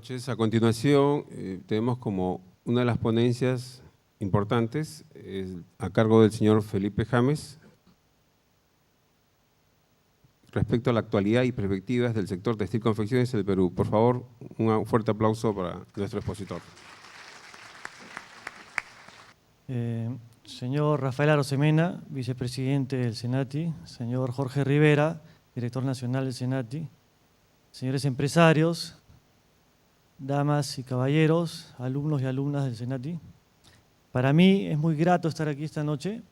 noches. A continuación, tenemos como una de las ponencias importantes a cargo del señor Felipe James respecto a la actualidad y perspectivas del sector textil confecciones en el Perú. Por favor, un fuerte aplauso para nuestro expositor. Señor Rafael Arosemena, vicepresidente del Senati, señor Jorge Rivera, director nacional del Senati, señores empresarios, damas y caballeros, alumnos y alumnas del Senati. Para mí es muy grato estar aquí esta noche,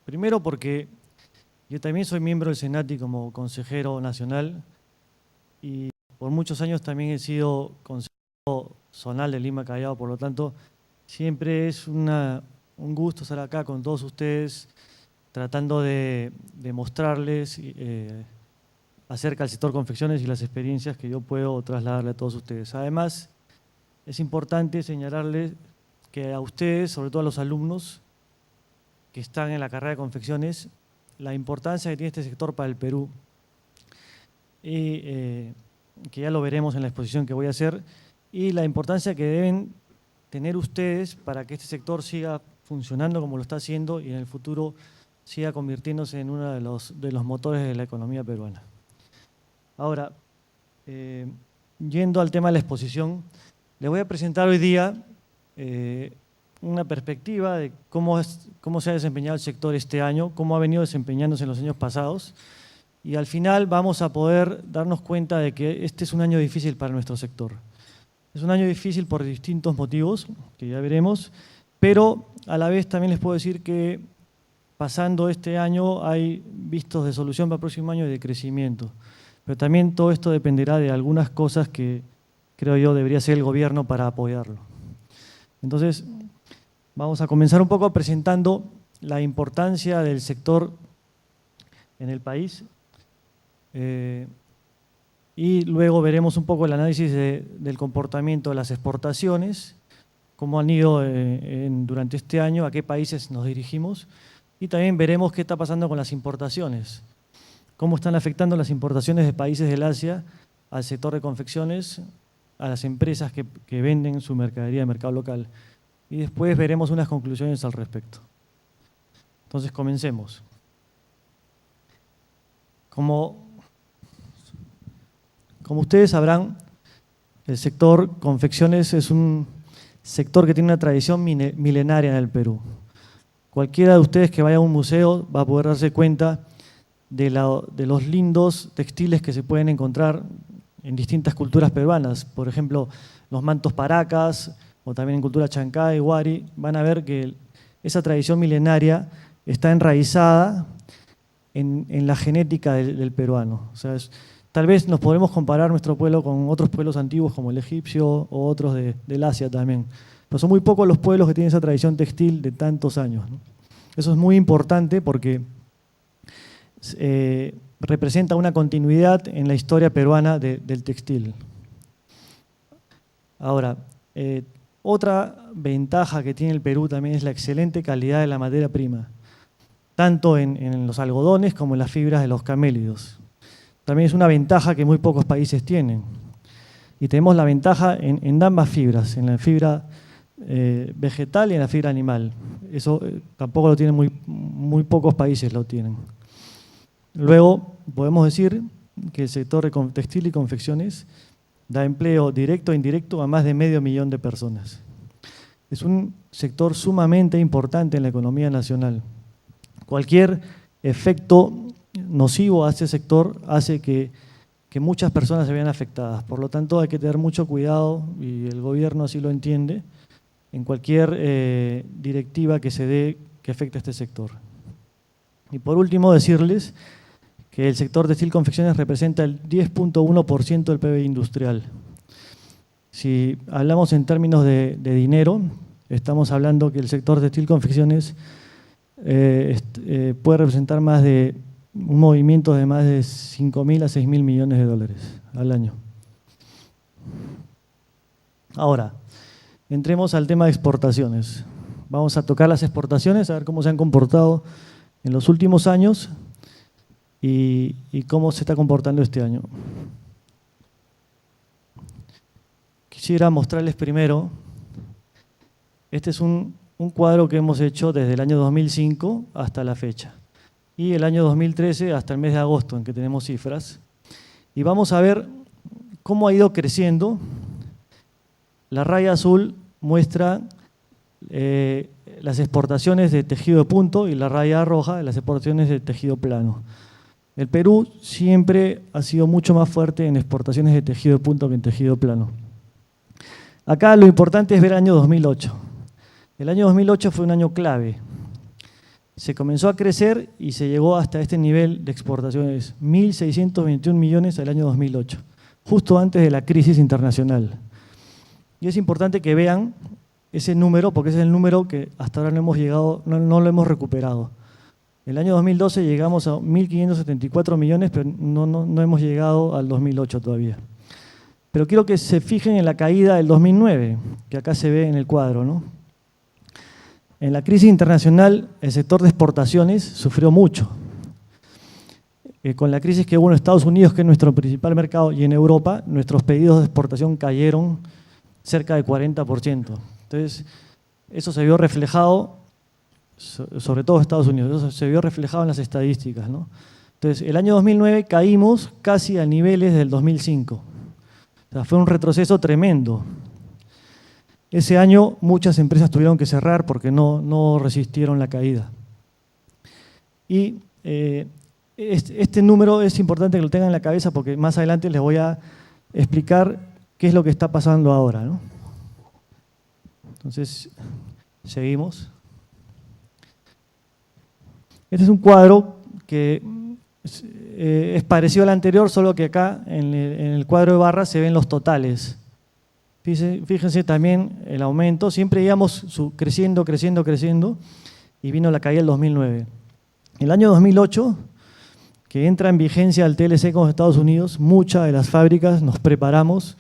primero porque yo también soy miembro del Senati como consejero nacional y por muchos años también he sido consejero zonal de Lima Callao, por lo tanto siempre es un gusto estar acá con todos ustedes tratando de mostrarles acerca del sector confecciones y las experiencias que yo puedo trasladarle a todos ustedes. Además, es importante señalarles que a ustedes, sobre todo a los alumnos que están en la carrera de confecciones, la importancia que tiene este sector para el Perú, y que ya lo veremos en la exposición que voy a hacer, y la importancia que deben tener ustedes para que este sector siga funcionando como lo está haciendo y en el futuro siga convirtiéndose en uno de los motores de la economía peruana. Ahora, yendo al tema de la exposición, les voy a presentar hoy día una perspectiva de cómo se ha desempeñado el sector este año, cómo ha venido desempeñándose en los años pasados, y al final vamos a poder darnos cuenta de que este es un año difícil para nuestro sector. Es un año difícil por distintos motivos, que ya veremos, pero a la vez también les puedo decir que pasando este año hay vistos de solución para el próximo año y de crecimiento. Pero también todo esto dependerá de algunas cosas que creo yo debería hacer el gobierno para apoyarlo. Entonces, vamos a comenzar un poco presentando la importancia del sector en el país y luego veremos un poco el análisis del comportamiento de las exportaciones, cómo han ido durante este año, a qué países nos dirigimos, y también veremos qué está pasando con las importaciones, cómo están afectando las importaciones de países del Asia al sector de confecciones, a las empresas que venden su mercadería de mercado local. Y después veremos unas conclusiones al respecto. Entonces, comencemos. Como ustedes sabrán, el sector confecciones es un sector que tiene una tradición milenaria en el Perú. Cualquiera de ustedes que vaya a un museo va a poder darse cuenta de los lindos textiles que se pueden encontrar en distintas culturas peruanas. Por ejemplo, los mantos paracas, o también en cultura chancay, huari, van a ver que esa tradición milenaria está enraizada en la genética del peruano. O sea, tal vez nos podemos comparar nuestro pueblo con otros pueblos antiguos como el egipcio o otros del Asia también. Pero son muy pocos los pueblos que tienen esa tradición textil de tantos años, ¿no? Eso es muy importante porque representa una continuidad en la historia peruana del textil. Ahora, otra ventaja que tiene el Perú también es la excelente calidad de la materia prima, tanto en los algodones como en las fibras de los camélidos. También es una ventaja que muy pocos países tienen. Y tenemos la ventaja en ambas fibras, en la fibra vegetal y en la fibra animal. Eso tampoco lo tienen, muy pocos países lo tienen. Luego, podemos decir que el sector de textil y confecciones da empleo directo e indirecto a más de 500.000 de personas. Es un sector sumamente importante en la economía nacional. Cualquier efecto nocivo a este sector hace que muchas personas se vean afectadas. Por lo tanto, hay que tener mucho cuidado, y el gobierno así lo entiende, en cualquier directiva que se dé que afecte a este sector. Y por último, decirles que el sector textil confecciones representa el 10.1% del PBI industrial. Si hablamos en términos de dinero, estamos hablando que el sector textil confecciones puede representar un movimiento de más de 5.000 a 6.000 millones de dólares al año. Ahora, entremos al tema de exportaciones. Vamos a tocar las exportaciones, a ver cómo se han comportado en los últimos años y cómo se está comportando este año. quisiera mostrarles primero, este es un cuadro que hemos hecho desde el año 2005 hasta la fecha, y el año 2013 hasta el mes de agosto, en que tenemos cifras. Y vamos a ver cómo ha ido creciendo. La raya azul muestra las exportaciones de tejido de punto y la raya roja las exportaciones de tejido plano. El Perú siempre ha sido mucho más fuerte en exportaciones de tejido de punto que en tejido plano. Acá lo importante es ver el año 2008. El año 2008 fue un año clave. Se comenzó a crecer y se llegó hasta este nivel de exportaciones, 1.621 millones el año 2008, justo antes de la crisis internacional. Y es importante que vean ese número, porque ese es el número que hasta ahora no hemos llegado, no lo hemos recuperado. El año 2012 llegamos a 1.574 millones, pero no hemos llegado al 2008 todavía. Pero quiero que se fijen en la caída del 2009, que acá se ve en el cuadro, ¿no? En la crisis internacional, el sector de exportaciones sufrió mucho. Con la crisis que hubo en Estados Unidos, que es nuestro principal mercado, y en Europa, nuestros pedidos de exportación cayeron cerca del 40%. Entonces, eso se vio reflejado, sobre todo en Estados Unidos, eso se vio reflejado en las estadísticas, ¿no? Entonces, el año 2009 caímos casi a niveles del 2005. O sea, fue un retroceso tremendo. Ese año muchas empresas tuvieron que cerrar porque no resistieron la caída. Y este número es importante que lo tengan en la cabeza porque más adelante les voy a explicar qué es lo que está pasando ahora, ¿no? Entonces, seguimos. Este es un cuadro que es parecido al anterior, solo que acá en el cuadro de barras se ven los totales. Fíjense también el aumento, siempre íbamos creciendo, y vino la caída del 2009. El año 2008, que entra en vigencia el TLC con los Estados Unidos, muchas de las fábricas nos preparamos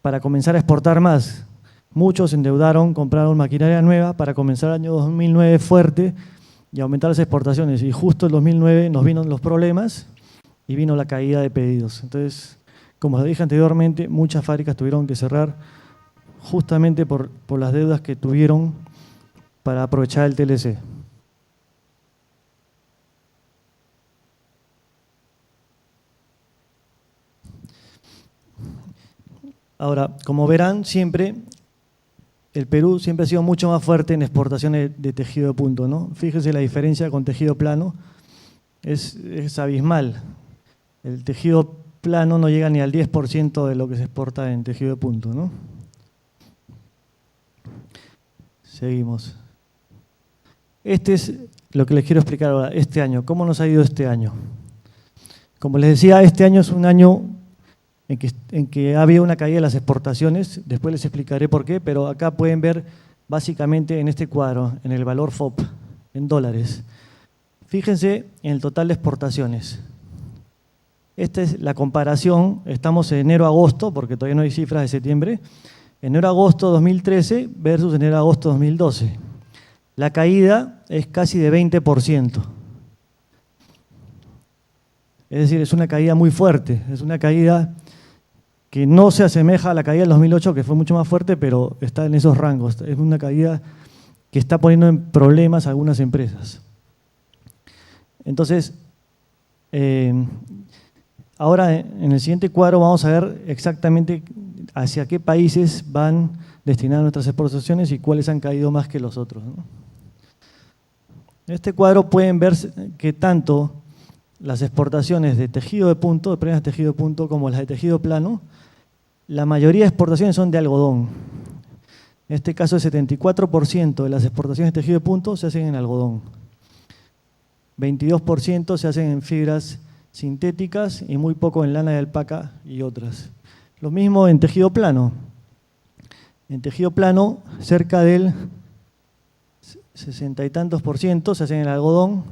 para comenzar a exportar más. Muchos se endeudaron, compraron maquinaria nueva para comenzar el año 2009 fuerte y aumentar las exportaciones. Y justo el 2009 nos vino los problemas y vino la caída de pedidos. Entonces, como les dije anteriormente, muchas fábricas tuvieron que cerrar justamente por las deudas que tuvieron para aprovechar el TLC. Ahora, como verán, el Perú siempre ha sido mucho más fuerte en exportaciones de tejido de punto, ¿no? Fíjense la diferencia con tejido plano, es abismal. El tejido plano no llega ni al 10% de lo que se exporta en tejido de punto, ¿no? Seguimos. Este es lo que les quiero explicar ahora, este año. ¿Cómo nos ha ido este año? Como les decía, este año es un año en que ha habido una caída de las exportaciones, después les explicaré por qué, pero acá pueden ver básicamente en este cuadro, en el valor FOB, en dólares. Fíjense en el total de exportaciones. Esta es la comparación, estamos en enero-agosto, porque todavía no hay cifras de septiembre, enero-agosto 2013 versus enero-agosto 2012. La caída es casi de 20%. Es decir, es una caída muy fuerte, es una caída que no se asemeja a la caída del 2008, que fue mucho más fuerte, pero está en esos rangos. Es una caída que está poniendo en problemas a algunas empresas. Entonces, ahora en el siguiente cuadro vamos a ver exactamente hacia qué países van destinadas nuestras exportaciones y cuáles han caído más que los otros, ¿no? En este cuadro pueden ver que tanto las exportaciones de tejido de punto, de prendas de tejido de punto, como las de tejido plano, la mayoría de exportaciones son de algodón. En este caso, el 74% de las exportaciones de tejido de punto se hacen en algodón. 22% se hacen en fibras sintéticas y muy poco en lana de alpaca y otras. Lo mismo en tejido plano. En tejido plano, cerca del 60 y tantos % se hacen en algodón,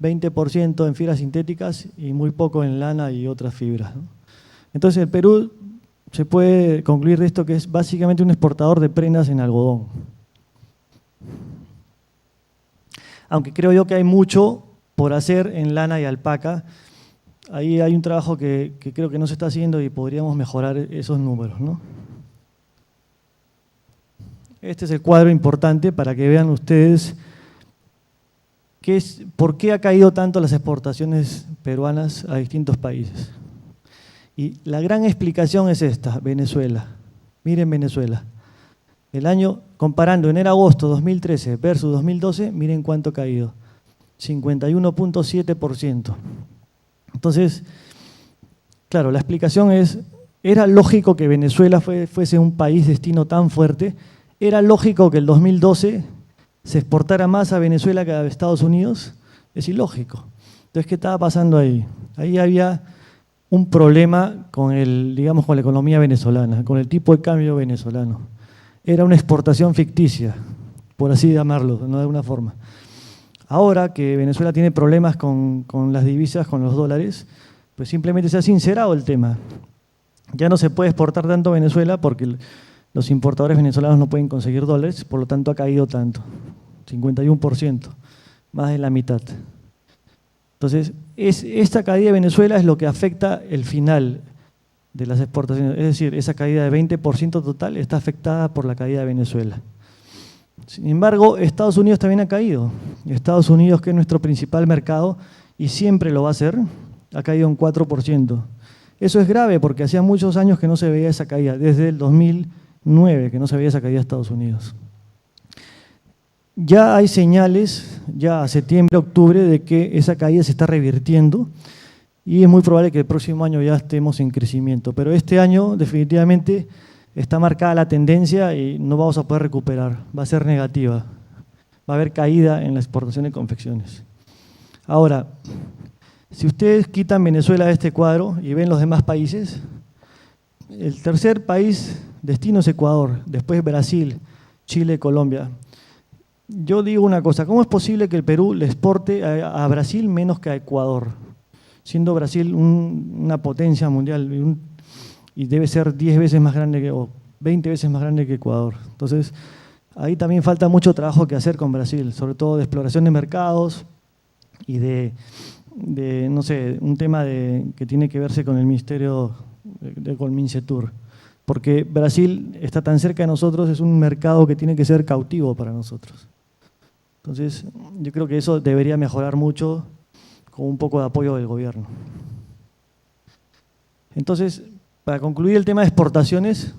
20% en fibras sintéticas y muy poco en lana y otras fibras, ¿no? Entonces, el Perú se puede concluir de esto que es básicamente un exportador de prendas en algodón. Aunque creo yo que hay mucho por hacer en lana y alpaca, ahí hay un trabajo que creo que no se está haciendo y podríamos mejorar esos números, ¿no? Este es el cuadro importante para que vean ustedes por qué ha caído tanto las exportaciones peruanas a distintos países. Y la gran explicación es esta, Venezuela. Miren Venezuela. El año, comparando enero-agosto 2013 versus 2012, miren cuánto ha caído. 51.7%. Entonces, claro, la explicación es, era lógico que Venezuela fuese un país destino tan fuerte, era lógico que el 2012 se exportara más a Venezuela que a Estados Unidos, es ilógico. Entonces, ¿qué estaba pasando ahí? Ahí había un problema con digamos, con la economía venezolana, con el tipo de cambio venezolano. Era una exportación ficticia, por así llamarlo, no de alguna forma. Ahora que Venezuela tiene problemas con las divisas, con los dólares, pues simplemente se ha sincerado el tema. Ya no se puede exportar tanto a Venezuela porque los importadores venezolanos no pueden conseguir dólares, por lo tanto ha caído tanto, 51%, más de la mitad. Entonces, esta caída de Venezuela es lo que afecta el final de las exportaciones, es decir, esa caída de 20% total está afectada por la caída de Venezuela. Sin embargo, Estados Unidos también ha caído. Estados Unidos, que es nuestro principal mercado y siempre lo va a ser, ha caído un 4%. Eso es grave porque hacía muchos años que no se veía esa caída, desde el 2009 que no se veía esa caída de Estados Unidos. Ya hay señales, ya a septiembre, octubre, de que esa caída se está revirtiendo y es muy probable que el próximo año ya estemos en crecimiento. Pero este año definitivamente está marcada la tendencia y no vamos a poder recuperar, va a ser negativa, va a haber caída en la exportación de confecciones. Ahora, si ustedes quitan Venezuela de este cuadro y ven los demás países, el tercer país destino es Ecuador, después Brasil, Chile, Colombia. Yo digo una cosa, ¿cómo es posible que el Perú le exporte a Brasil menos que a Ecuador? Siendo Brasil una potencia mundial y debe ser 10 veces más grande o 20 veces más grande que Ecuador. Entonces, ahí también falta mucho trabajo que hacer con Brasil, sobre todo de exploración de mercados y de no sé, un tema que tiene que verse con el Ministerio con Mincetur. Porque Brasil está tan cerca de nosotros, es un mercado que tiene que ser cautivo para nosotros. Entonces, yo creo que eso debería mejorar mucho con un poco de apoyo del gobierno. Entonces, para concluir el tema de exportaciones,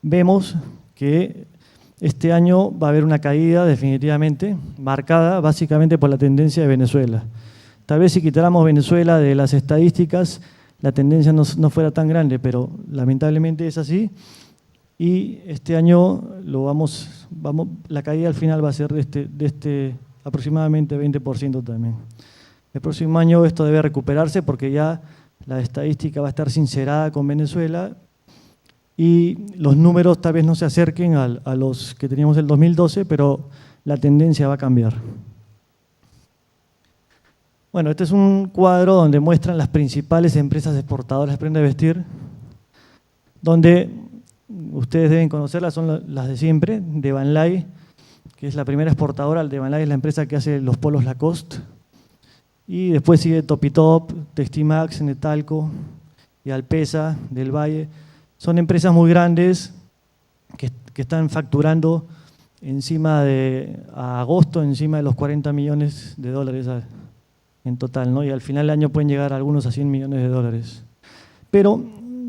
vemos que este año va a haber una caída definitivamente, marcada básicamente por la tendencia de Venezuela. Tal vez si quitáramos Venezuela de las estadísticas, la tendencia no fuera tan grande, pero lamentablemente es así. Y este año la caída al final va a ser de aproximadamente 20% también. El próximo año esto debe recuperarse porque ya la estadística va a estar sincerada con Venezuela y los números tal vez no se acerquen a los que teníamos en el 2012, pero la tendencia va a cambiar. Bueno, este es un cuadro donde muestran las principales empresas exportadoras de prenda de vestir, donde ustedes deben conocerlas, son las de siempre, de Van Laay, que es la primera exportadora. De Van Laay es la empresa que hace los polos Lacoste, y después sigue Topitop, Textimax, Netalco y Alpesa del Valle. Son empresas muy grandes que están facturando a agosto encima de los 40 millones de dólares en total, ¿no? Y al final del año pueden llegar algunos a 100 millones de dólares. Pero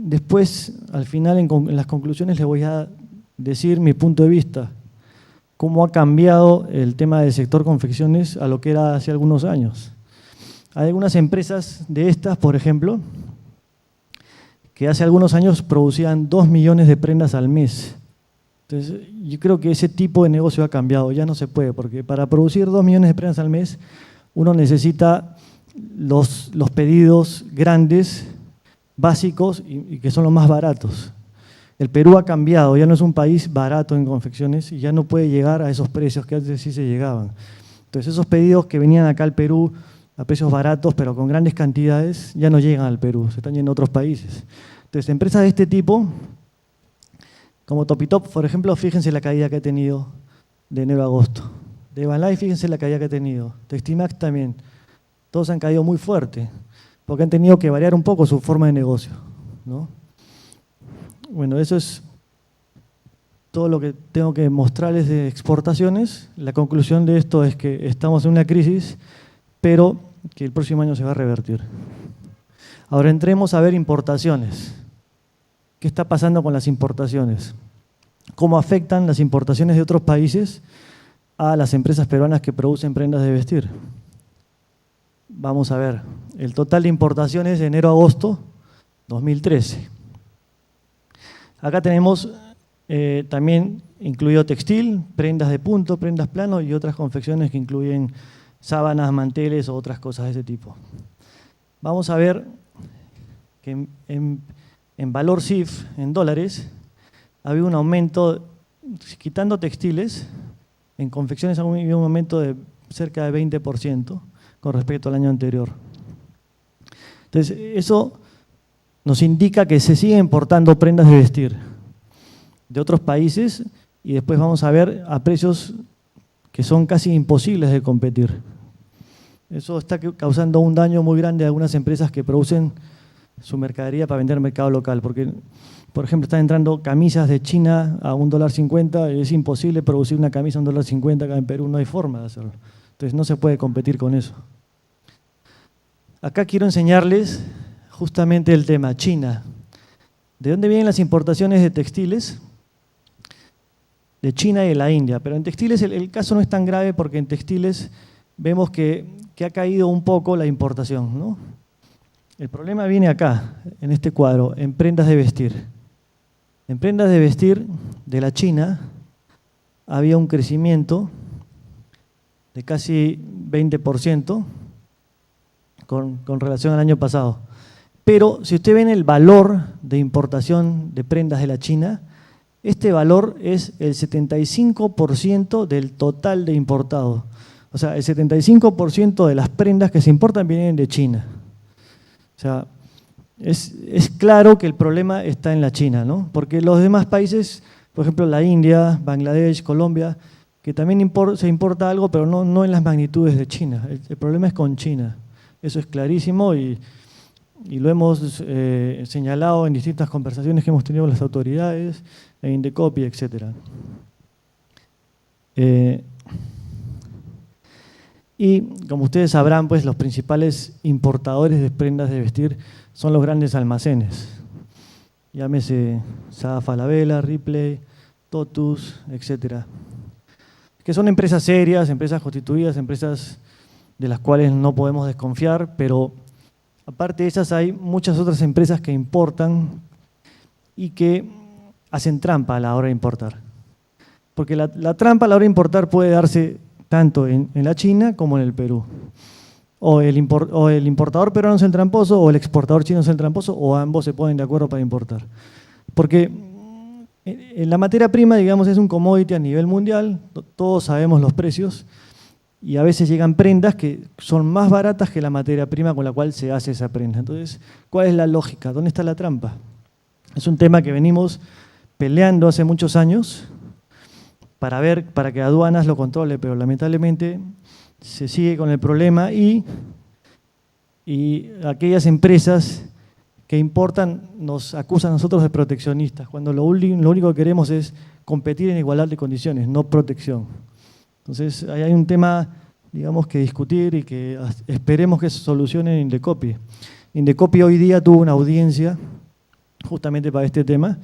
después, al final, en las conclusiones, les voy a decir mi punto de vista, cómo ha cambiado el tema del sector confecciones a lo que era hace algunos años. Hay algunas empresas de estas, por ejemplo, que hace algunos años producían 2 millones de prendas al mes. Entonces, yo creo que ese tipo de negocio ha cambiado, ya no se puede, porque para producir 2 millones de prendas al mes, uno necesita los pedidos grandes, básicos y que son los más baratos. El Perú ha cambiado, ya no es un país barato en confecciones y ya no puede llegar a esos precios que antes sí se llegaban. Entonces esos pedidos que venían acá al Perú a precios baratos pero con grandes cantidades ya no llegan al Perú, se están yendo a otros países. Entonces empresas de este tipo, como Topitop, por ejemplo, fíjense la caída que ha tenido de enero a agosto. De Van Laay, fíjense la caída que ha tenido. Textimax también. Todos han caído muy fuerte, porque han tenido que variar un poco su forma de negocio, ¿no? Bueno, eso es todo lo que tengo que mostrarles de exportaciones. La conclusión de esto es que estamos en una crisis, pero que el próximo año se va a revertir. Ahora entremos a ver importaciones. ¿Qué está pasando con las importaciones? ¿Cómo afectan las importaciones de otros países a las empresas peruanas que producen prendas de vestir? Vamos a ver, el total de importaciones de enero a agosto 2013. Acá tenemos también incluido textil, prendas de punto, prendas plano y otras confecciones que incluyen sábanas, manteles o otras cosas de ese tipo. Vamos a ver que en valor CIF, en dólares, había un aumento, quitando textiles, en confecciones había un aumento de cerca de 20% con respecto al año anterior. Entonces, eso nos indica que se sigue importando prendas de vestir de otros países y después vamos a ver a precios que son casi imposibles de competir. Eso está causando un daño muy grande a algunas empresas que producen su mercadería para vender al mercado local, porque, por ejemplo, están entrando camisas de China a $1.50 y es imposible producir una camisa a $1.50 acá en Perú, no hay forma de hacerlo. Entonces no se puede competir con eso. Acá quiero enseñarles justamente el tema China. ¿De dónde vienen las importaciones de textiles? De China y de la India, pero en textiles el caso no es tan grave porque en textiles vemos que ha caído un poco la importación, ¿no? El problema viene acá, en este cuadro, en prendas de vestir. En prendas de vestir de la China había un crecimiento de casi 20% con relación al año pasado. Pero si usted ve en el valor de importación de prendas de la China, este valor es el 75% del total de importado. O sea, el 75% de las prendas que se importan vienen de China. O sea, es claro que el problema está en la China, ¿no? Porque los demás países, por ejemplo, la India, Bangladesh, Colombia, que también se importa algo, pero no en las magnitudes de China. El problema es con China. Eso es clarísimo y lo hemos señalado en distintas conversaciones que hemos tenido con las autoridades, en Indecopi, etc. Y como ustedes sabrán, pues los principales importadores de prendas de vestir son los grandes almacenes. Llámese Saga Falabella, Ripley, Totus, etc. Que son empresas serias, empresas constituidas, empresas de las cuales no podemos desconfiar, pero aparte de esas hay muchas otras empresas que importan y que hacen trampa a la hora de importar. Porque la trampa a la hora de importar puede darse tanto en la China como en el Perú. O el importador peruano es el tramposo, o el exportador chino es el tramposo, o ambos se ponen de acuerdo para importar. Porque en la materia prima, digamos, es un commodity a nivel mundial, todos sabemos los precios, y a veces llegan prendas que son más baratas que la materia prima con la cual se hace esa prenda. Entonces, ¿cuál es la lógica? ¿Dónde está la trampa? Es un tema que venimos peleando hace muchos años para que aduanas lo controle, pero lamentablemente se sigue con el problema y aquellas empresas que importan nos acusan a nosotros de proteccionistas, cuando lo único que queremos es competir en igualdad de condiciones, no protección. Entonces, ahí hay un tema, digamos, que discutir y que esperemos que se solucione en Indecopi. Indecopi hoy día tuvo una audiencia justamente para este tema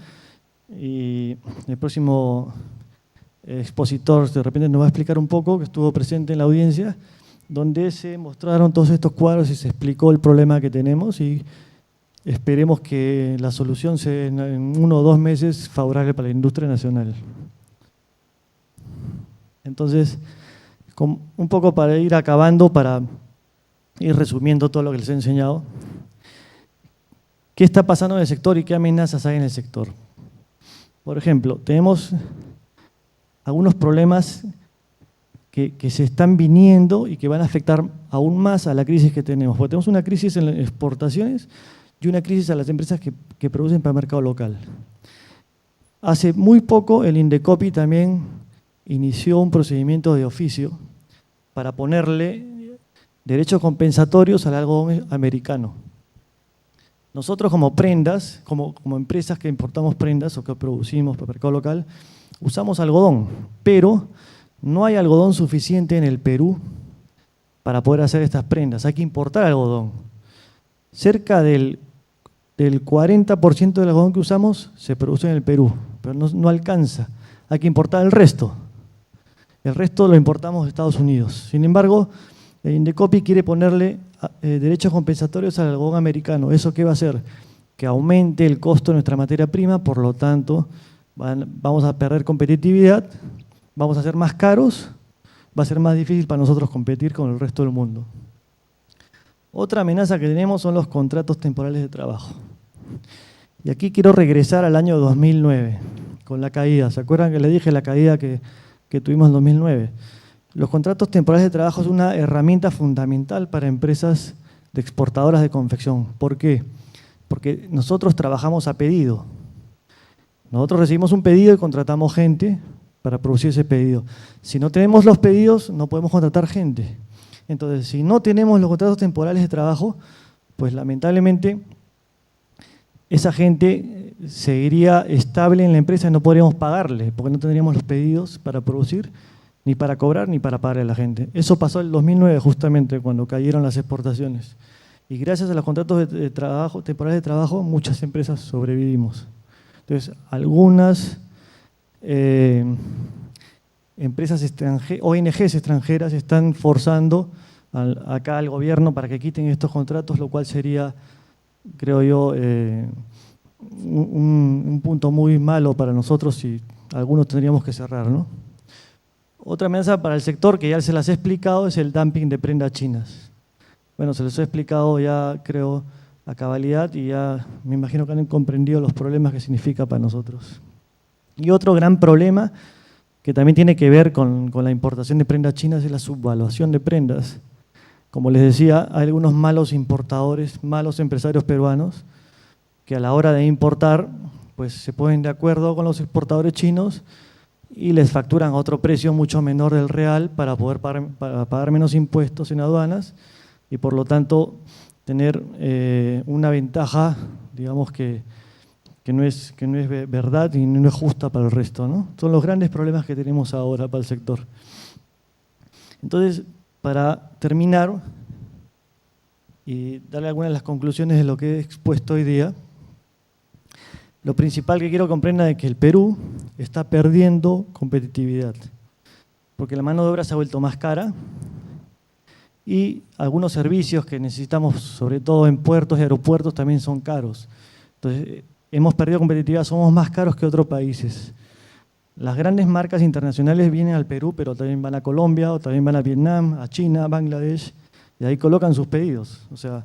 y el próximo expositor de repente nos va a explicar un poco, que estuvo presente en la audiencia, donde se mostraron todos estos cuadros y se explicó el problema que tenemos y esperemos que la solución sea en 1 o 2 meses favorable para la industria nacional. Entonces, un poco para ir acabando, para ir resumiendo todo lo que les he enseñado, ¿qué está pasando en el sector y qué amenazas hay en el sector? Por ejemplo, tenemos algunos problemas que se están viniendo y que van a afectar aún más a la crisis que tenemos. Porque tenemos una crisis en las exportaciones y una crisis a las empresas que producen para el mercado local. Hace muy poco el Indecopi también inició un procedimiento de oficio para ponerle derechos compensatorios al algodón americano. Nosotros como prendas, como empresas que importamos prendas o que producimos para el mercado local, usamos algodón, pero no hay algodón suficiente en el Perú para poder hacer estas prendas. Hay que importar algodón. Cerca del 40% del algodón que usamos se produce en el Perú, pero no alcanza. Hay que importar el resto. El resto lo importamos de Estados Unidos. Sin embargo, Indecopi quiere ponerle derechos compensatorios al algodón americano. ¿Eso qué va a hacer? Que aumente el costo de nuestra materia prima, por lo tanto, vamos a perder competitividad, vamos a ser más caros, va a ser más difícil para nosotros competir con el resto del mundo. Otra amenaza que tenemos son los contratos temporales de trabajo. Y aquí quiero regresar al año 2009, con la caída. ¿Se acuerdan que les dije la caída que tuvimos en 2009? Los contratos temporales de trabajo es una herramienta fundamental para empresas de exportadoras de confección. ¿Por qué? Porque nosotros trabajamos a pedido. Nosotros recibimos un pedido y contratamos gente para producir ese pedido. Si no tenemos los pedidos, no podemos contratar gente. Entonces, si no tenemos los contratos temporales de trabajo, pues lamentablemente esa gente seguiría estable en la empresa y no podríamos pagarle, porque no tendríamos los pedidos para producir, ni para cobrar, ni para pagarle a la gente. Eso pasó en el 2009 justamente, cuando cayeron las exportaciones. Y gracias a los contratos de trabajo, temporales de trabajo, muchas empresas sobrevivimos. Entonces, algunas empresas extranjeras, ONGs extranjeras están forzando acá al gobierno para que quiten estos contratos, lo cual sería, creo yo, un punto muy malo para nosotros y algunos tendríamos que cerrar, ¿no? Otra amenaza para el sector, que ya se las he explicado, es el dumping de prendas chinas. Bueno, se los he explicado ya, creo, a cabalidad y ya me imagino que han comprendido los problemas que significa para nosotros. Y otro gran problema que también tiene que ver con la importación de prendas chinas es la subvaluación de prendas. Como les decía, hay algunos malos importadores, malos empresarios peruanos que a la hora de importar pues se ponen de acuerdo con los exportadores chinos y les facturan a otro precio mucho menor del real para poder pagar menos impuestos en aduanas y por lo tanto tener una ventaja, digamos que no es verdad y no es justa para el resto, ¿no? Son los grandes problemas que tenemos ahora para el sector. Entonces, para terminar y darle algunas de las conclusiones de lo que he expuesto hoy día, lo principal que quiero que comprendan es que el Perú está perdiendo competitividad, porque la mano de obra se ha vuelto más cara y algunos servicios que necesitamos, sobre todo en puertos y aeropuertos, también son caros. Entonces, hemos perdido competitividad, somos más caros que otros países. Las grandes marcas internacionales vienen al Perú, pero también van a Colombia, o también van a Vietnam, a China, a Bangladesh, y ahí colocan sus pedidos. O sea,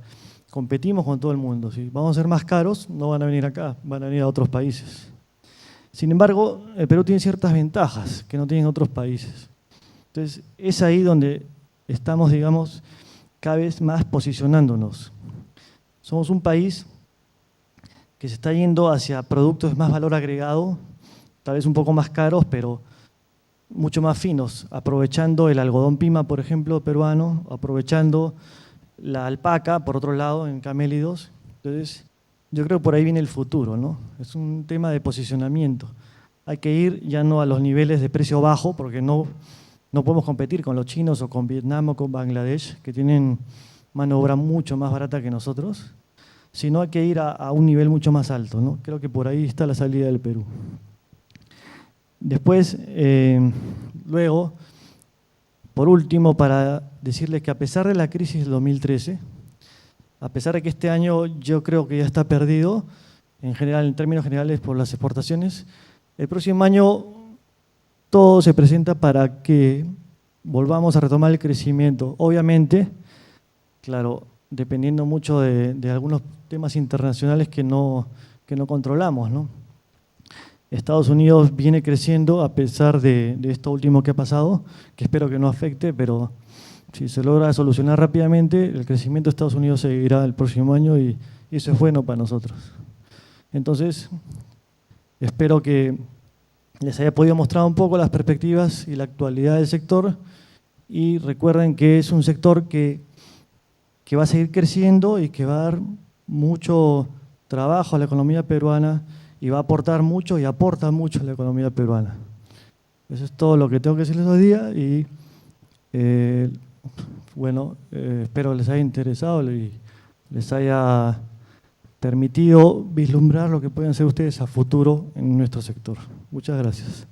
competimos con todo el mundo. Si vamos a ser más caros, no van a venir acá, van a venir a otros países. Sin embargo, el Perú tiene ciertas ventajas que no tienen otros países. Entonces, es ahí donde estamos, digamos, cada vez más posicionándonos. Somos un país que se está yendo hacia productos de más valor agregado, tal vez un poco más caros, pero mucho más finos, aprovechando el algodón pima, por ejemplo, peruano, aprovechando la alpaca, por otro lado, en camélidos. Entonces, yo creo que por ahí viene el futuro, ¿no? Es un tema de posicionamiento. Hay que ir ya no a los niveles de precio bajo, porque no podemos competir con los chinos o con Vietnam o con Bangladesh, que tienen mano de obra mucho más barata que nosotros, sino hay que ir a un nivel mucho más alto, ¿no? Creo que por ahí está la salida del Perú. Después, luego, por último, para decirles que a pesar de la crisis del 2013, a pesar de que este año yo creo que ya está perdido, en general, en términos generales por las exportaciones, el próximo año todo se presenta para que volvamos a retomar el crecimiento. Obviamente, claro, dependiendo mucho de algunos temas internacionales que no controlamos, ¿no? Estados Unidos viene creciendo a pesar de esto último que ha pasado, que espero que no afecte, pero si se logra solucionar rápidamente, el crecimiento de Estados Unidos seguirá el próximo año y eso es bueno para nosotros. Entonces, espero que les haya podido mostrar un poco las perspectivas y la actualidad del sector y recuerden que es un sector que va a seguir creciendo y que va a dar mucho trabajo a la economía peruana y va a aportar mucho y aporta mucho a la economía peruana. Eso es todo lo que tengo que decirles hoy día y bueno, espero les haya interesado y les haya permitido vislumbrar lo que pueden ser ustedes a futuro en nuestro sector. Muchas gracias.